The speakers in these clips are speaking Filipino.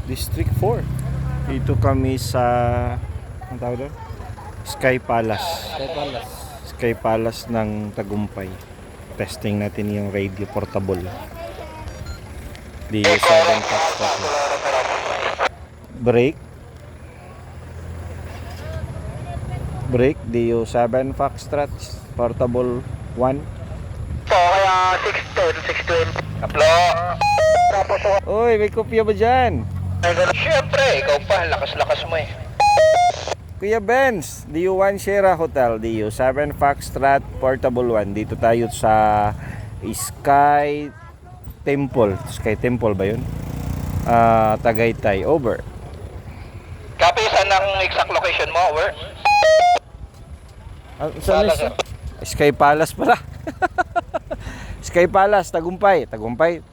District 4. Dito kami sa, ang tawag doon? Sky Palace. Sky Palace ng Tagumpay. Testing natin yung radio portable. DU7 Foxtrot. Break DU7 Foxtrot portable 1. So, kaya 610, 620. Aplo. Tapos, Uy, may kopya ba dyan? syempre, ikaw pa, lakas-lakas mo eh. Kuya Benz, DU1 Sierra Hotel, DU7 Foxtrot Portable 1. Dito tayo sa Sky Temple. Sky Temple ba yun? Tagaytay, over. Copy, saan ang exact location mo? Over? Sky Palace pala. Sky Palace, Tagumpay.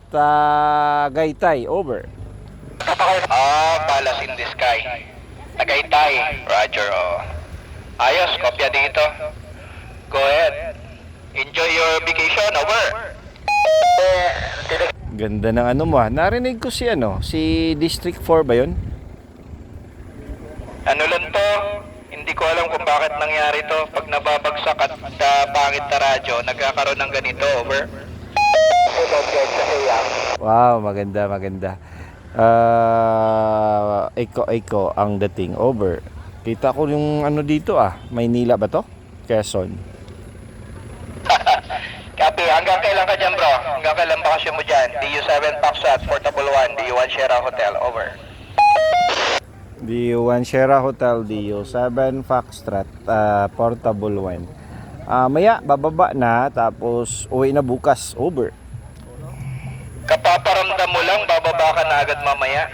Tagaytay, over. Palace in the sky. Tagaytay. Roger, oh. Ayos, kopya dito. Go ahead. Enjoy your vacation, over. Ganda ng ano mo. Narinig ko si District 4 ba yun? Ano lang to? Hindi ko alam kung bakit nangyari to. Pag nababagsak at pangit na radyo, nagkakaroon ng ganito, over. Wow, maganda. Eco ang dating, over. Kita ko yung ano dito Maynila ba to? Quezon. Copy, hanggang kailan ka dyan bro? Hanggang kailan bakasyon mo dyan? DU7 Foxtrot, Portable 1, DU1 Sierra Hotel, over. DU1 Sierra Hotel, DU7 Foxtrot, Portable 1. Maya, bababa na, tapos uwi na bukas, over. Kapaparamdam mo lang, bababa ka na agad mamaya.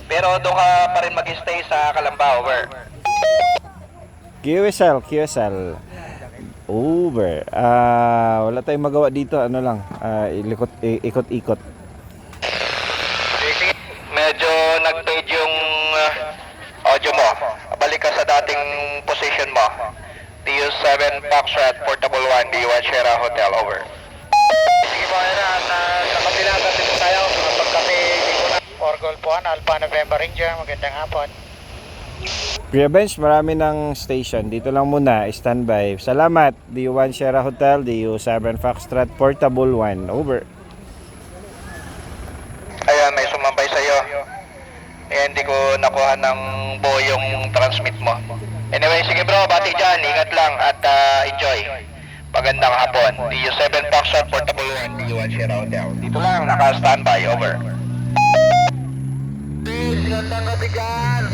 Pero doon ka pa rin mag-stay sa Calamba, over. QSL, over. Wala tayong magawa dito, ikot-ikot. Medyo nag-fade yung audio mo. Balik ka sa dating position mo. DU7 Foxtrot, Portable 1, DU1 Sierra Hotel, over. Sige po, sa kabila natin po tayo. Pagkape, dito na. For Golf 1, Alpha November Ranger. Magandang hapon. Kuya Bench, marami ng station. Dito lang muna, standby. Salamat. DU1 Sierra Hotel, DU7 Foxtrot, Portable 1, over. Ayan, may sumabay sa'yo. Hindi ko nakuha ng buo yung transmit mo. Anyway, sige bro, bati dyan. Ingat lang at enjoy. Magandang hapon. DU7 Foxtrot, Portable 1, DU1 Sierra Hotel. Dito lang, naka-standby, over. Please, gandang gabi dyan.